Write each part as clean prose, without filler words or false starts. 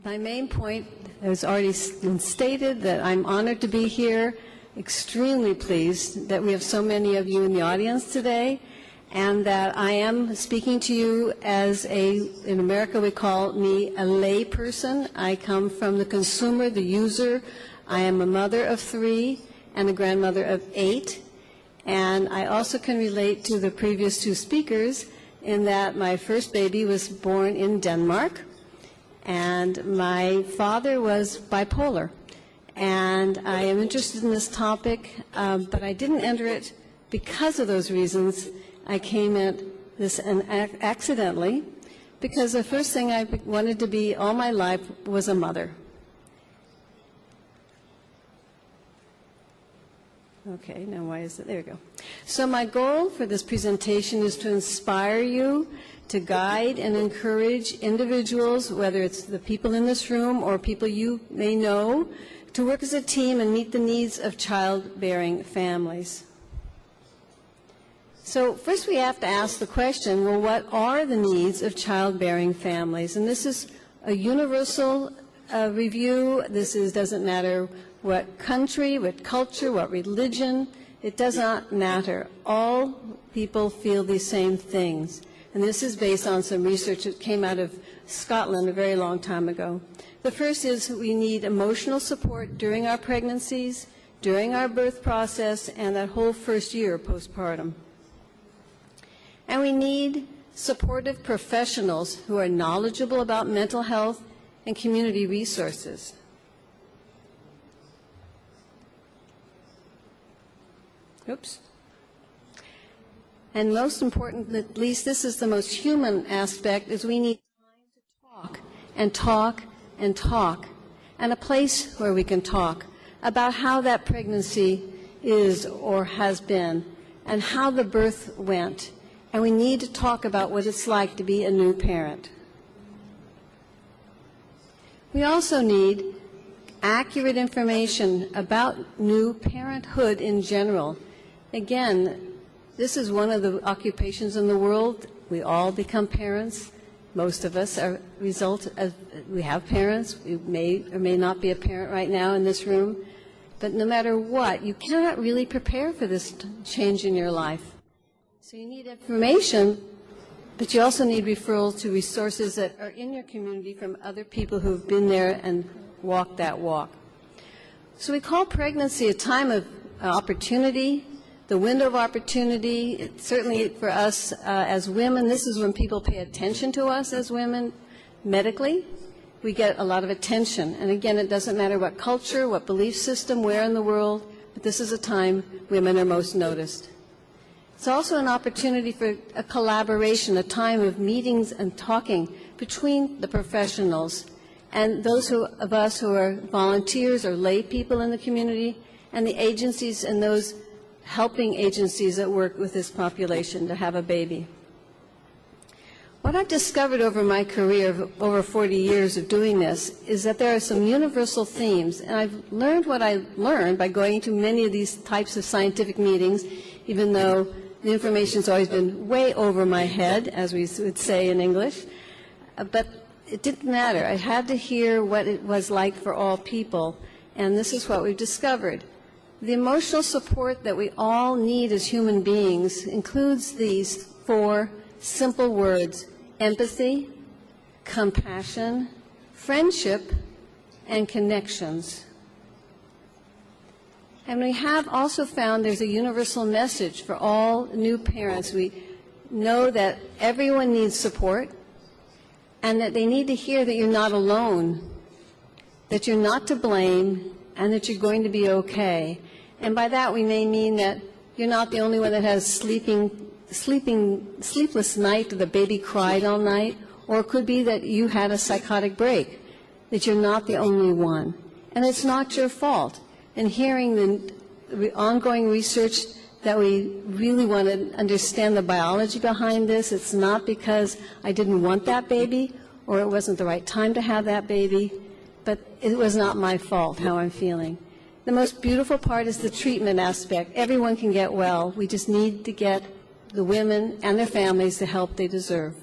My main point has already been stated, that I'm honored to be here, extremely pleased that we have so many of you in the audience today, and that I am speaking to you as in America we call me a lay person. I come from the consumer, the user. I am a mother of 3 and a grandmother of 8, and I also can relate to the previous 2 speakers in that my first baby was born in Denmark, and my father was bipolar. And I am interested in this topic, but I didn't enter it because of those reasons. I came at this accidentally, because the first thing I wanted to be all my life was a mother. Okay, now why is it? There we go. So my goal for this presentation is to inspire you, to guide and encourage individuals, whether it's the people in this room or people you may know, to work as a team and meet the needs of childbearing families. So first we have to ask the question, well, what are the needs of childbearing families? And this is a universal review. This doesn't matter what country, what culture, what religion. It does not matter. All people feel these same things. And this is based on some research that came out of Scotland a very long time ago. The first is we need emotional support during our pregnancies, during our birth process, and that whole first year postpartum. And we need supportive professionals who are knowledgeable about mental health and community resources. Oops. And most important, at least this is the most human aspect, is we need time to talk and talk and talk, and a place where we can talk about how that pregnancy is or has been, and how the birth went. And we need to talk about what it's like to be a new parent. We also need accurate information about new parenthood in general. Again, this is one of the occupations in the world. We all become parents. Most of us are we have parents. We may or may not be a parent right now in this room. But no matter what, you cannot really prepare for this change in your life. So you need information, but you also need referrals to resources that are in your community from other people who've been there and walked that walk. So we call pregnancy a time of opportunity, the window of opportunity. Certainly for us as women, this is when people pay attention to us as women medically. We get a lot of attention. And again, it doesn't matter what culture, what belief system, where in the world, but this is a time women are most noticed. It's also an opportunity for a collaboration, a time of meetings and talking between the professionals and those of us who are volunteers or lay people in the community, and the agencies and those helping agencies that work with this population to have a baby. What I've discovered over my career of over 40 years of doing this is that there are some universal themes, and I've learned what I learned by going to many of these types of scientific meetings, even though the information's always been way over my head, as we would say in English. But it didn't matter. I had to hear what it was like for all people, and this is what we've discovered. The emotional support that we all need as human beings includes these 4 simple words: empathy, compassion, friendship, and connections. And we have also found there's a universal message for all new parents. We know that everyone needs support, and that they need to hear that you're not alone, that you're not to blame, and that you're going to be okay. And by that we may mean that you're not the only one that has sleepless night, or the baby cried all night, or it could be that you had a psychotic break, that you're not the only one. And it's not your fault. And hearing the ongoing research that we really want to understand the biology behind this, it's not because I didn't want that baby or it wasn't the right time to have that baby, but it was not my fault how I'm feeling. The most beautiful part is the treatment aspect. Everyone can get well. We just need to get the women and their families the help they deserve.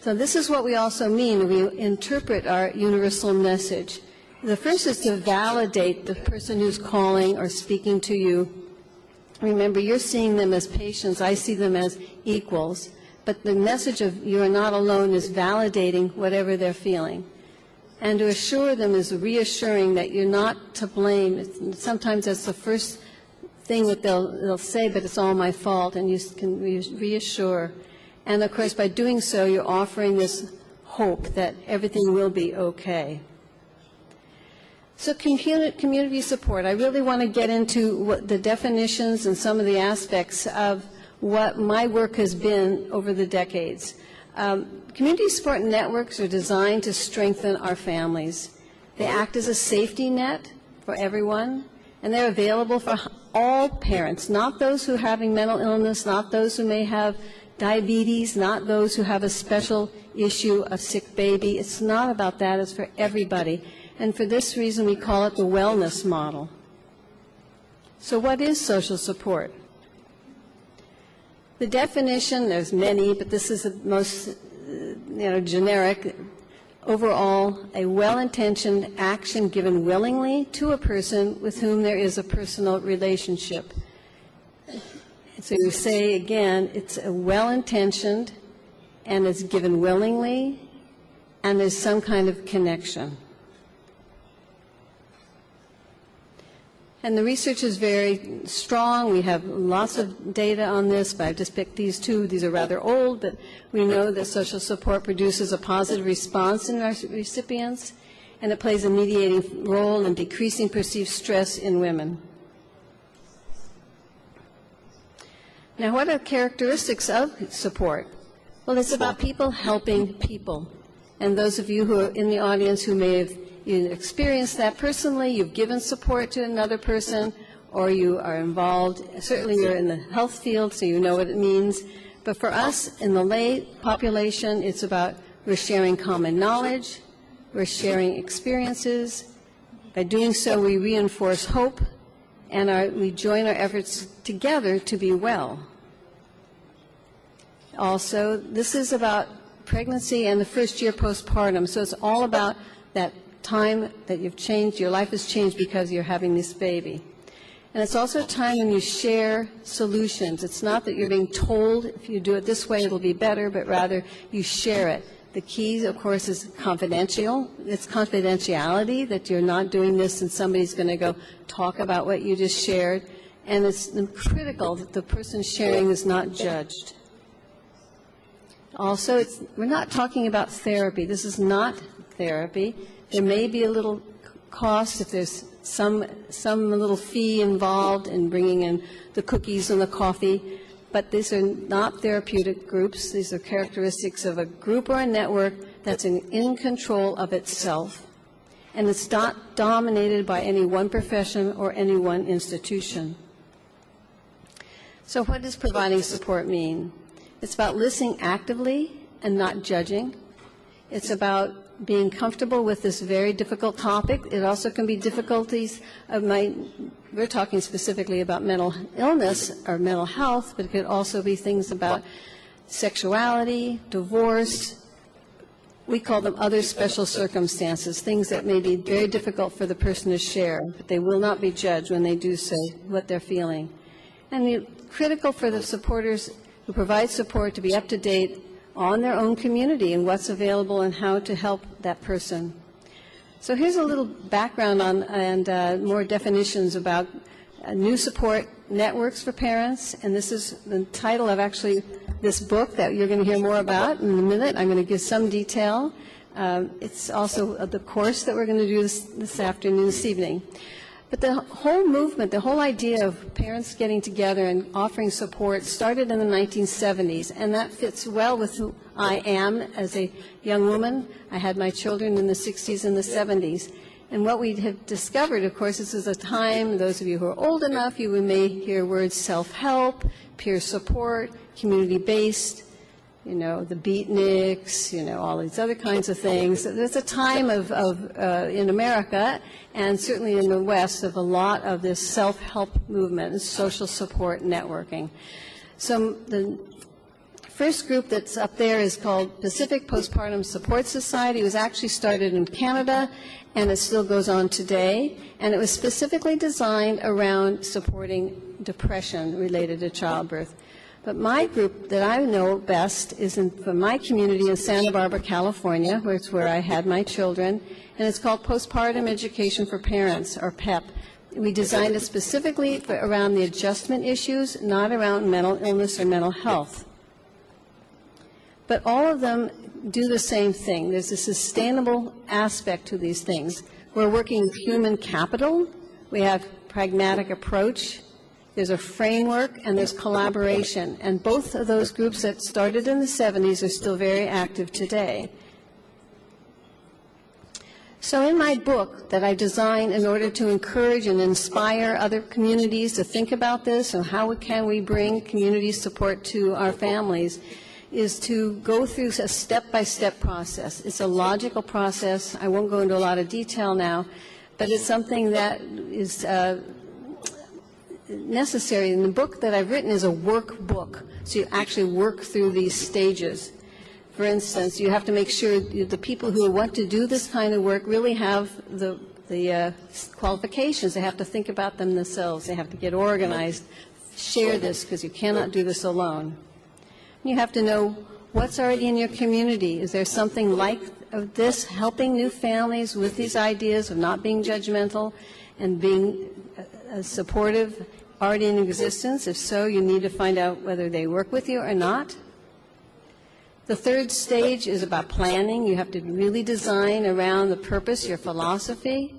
So this is what we also mean when we interpret our universal message. The first is to validate the person who's calling or speaking to you. Remember, you're seeing them as patients. I see them as equals. But the message of you are not alone is validating whatever they're feeling. And to assure them is reassuring that you're not to blame. Sometimes that's the first thing that they'll say, but it's all my fault, and you can reassure. And of course, by doing so, you're offering this hope that everything will be okay. So community support, I really want to get into what the definitions and some of the aspects of what my work has been over the decades. Community support networks are designed to strengthen our families. They act as a safety net for everyone, and they're available for all parents, not those who are having mental illness, not those who may have diabetes, not those who have a special issue, a sick baby. It's not about that. It's for everybody. And for this reason, we call it the wellness model. So what is social support? The definition, there's many, but this is the most generic. Overall, a well-intentioned action given willingly to a person with whom there is a personal relationship. So you say, again, it's a well-intentioned, and it's given willingly, and there's some kind of connection. And the research is very strong. We have lots of data on this, but I've just picked these two. These are rather old, but we know that social support produces a positive response in our recipients, and it plays a mediating role in decreasing perceived stress in women. Now, what are characteristics of support? Well, it's about people helping people. And those of you who are in the audience who may have experienced that personally, you've given support to another person, or you are involved. Certainly you're in the health field, so you know what it means. But for us, in the lay population, it's about we're sharing common knowledge, we're sharing experiences. By doing so, we reinforce hope, and we join our efforts together to be well. Also, this is about pregnancy and the first year postpartum, so it's all about that time that you've changed, your life has changed because you're having this baby. And it's also a time when you share solutions. It's not that you're being told, if you do it this way, it'll be better, but rather you share it. The key, of course, is confidential. It's confidentiality, that you're not doing this and somebody's going to go talk about what you just shared. And it's critical that the person sharing is not judged. Also, we're not talking about therapy. This is not therapy. There may be a little cost if there's some little fee involved in bringing in the cookies and the coffee, but these are not therapeutic groups. These are characteristics of a group or a network that's in control of itself, and it's not dominated by any one profession or any one institution. So what does providing support mean? It's about listening actively and not judging. It's about being comfortable with this very difficult topic. It also can be difficulties of we're talking specifically about mental illness or mental health, but it could also be things about sexuality, divorce. We call them other special circumstances, things that may be very difficult for the person to share, but they will not be judged when they do say what they're feeling. And it's critical for the supporters who provide support to be up to date on their own community and what's available and how to help that person. So here's a little background on and more definitions about new support networks for parents, and this is the title of actually this book that you're going to hear more about in a minute. I'm going to give some detail. It's also the course that we're going to do this afternoon, this evening. But the whole movement, the whole idea of parents getting together and offering support started in the 1970s, and that fits well with who I am as a young woman. I had my children in the 60s and the 70s. And what we have discovered, of course, this is a time, those of you who are old enough, you may hear words self-help, peer support, community-based, the beatniks, all these other kinds of things. There's a time in America, and certainly in the West, of a lot of this self-help movement and social support networking. So the first group that's up there is called Pacific Postpartum Support Society. It was actually started in Canada, and it still goes on today. And it was specifically designed around supporting depression related to childbirth. But my group that I know best is from my community in Santa Barbara, California, where it's where I had my children, and it's called Postpartum Education for Parents, or PEP. We designed it specifically around the adjustment issues, not around mental illness or mental health. But all of them do the same thing. There's a sustainable aspect to these things. We're working with human capital. We have pragmatic approach. There's a framework, and there's collaboration. And both of those groups that started in the 70s are still very active today. So in my book that I designed in order to encourage and inspire other communities to think about this and how can we bring community support to our families, is to go through a step-by-step process. It's a logical process. I won't go into a lot of detail now, but it's something that is necessary. And the book that I've written is a workbook, so you actually work through these stages. For instance, you have to make sure the people who want to do this kind of work really have the qualifications. They have to think about them themselves. They have to get organized, share this, because you cannot do this alone. You have to know what's already in your community. Is there something like this helping new families with these ideas of not being judgmental and being supportive already in existence? If so, you need to find out whether they work with you or not. The third stage is about planning. You have to really design around the purpose, your philosophy,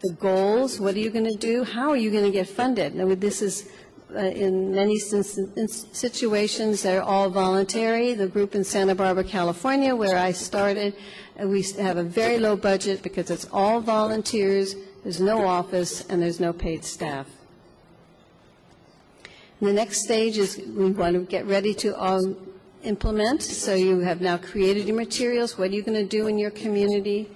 the goals. What are you going to do? How are you going to get funded? Now, this is in many situations, they're all voluntary. The group in Santa Barbara, California, where I started, we have a very low budget because it's all volunteers, there's no office, and there's no paid staff. And the next stage is we want to get ready to implement. So you have now created your materials. What are you going to do in your community?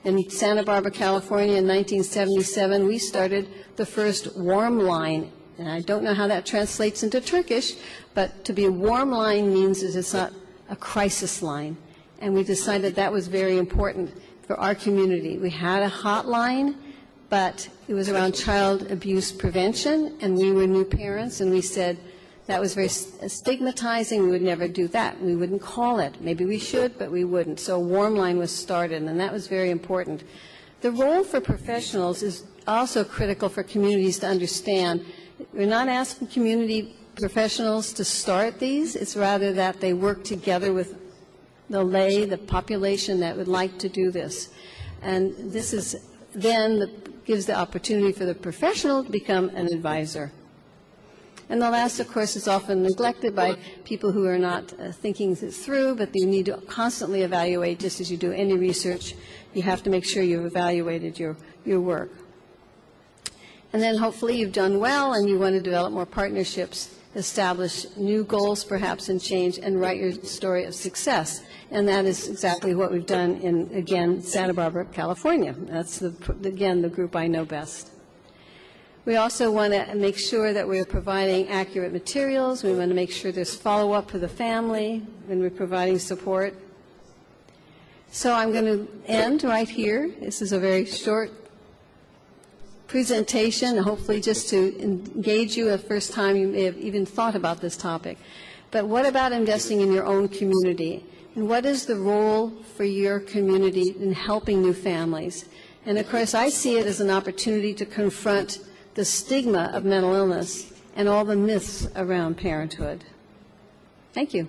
In Santa Barbara, California, in 1977, we started the first warm line. And I don't know how that translates into Turkish, but to be a warm line means that it's not a crisis line. And we decided that was very important for our community. We had a hotline, but it was around child abuse prevention, and we were new parents, and we said that was very stigmatizing. We would never do that. We wouldn't call it. Maybe we should, but we wouldn't. So a warm line was started, and that was very important. The role for professionals is also critical for communities to understand. We're not asking community professionals to start these. It's rather that they work together with the lay, the population that would like to do this. And this is then gives the opportunity for the professional to become an advisor. And the last, of course, is often neglected by people who are not thinking this through, but you need to constantly evaluate, just as you do any research. You have to make sure you've evaluated your work. And then hopefully you've done well and you want to develop more partnerships, establish new goals perhaps and change, and write your story of success. And that is exactly what we've done in, again, Santa Barbara, California. That's, again, the group I know best. We also want to make sure that we're providing accurate materials. We want to make sure there's follow-up for the family when we're providing support. So I'm going to end right here. This is a very short presentation, hopefully just to engage you the first time you may have even thought about this topic. But what about investing in your own community? And what is the role for your community in helping new families? And of course, I see it as an opportunity to confront the stigma of mental illness and all the myths around parenthood. Thank you.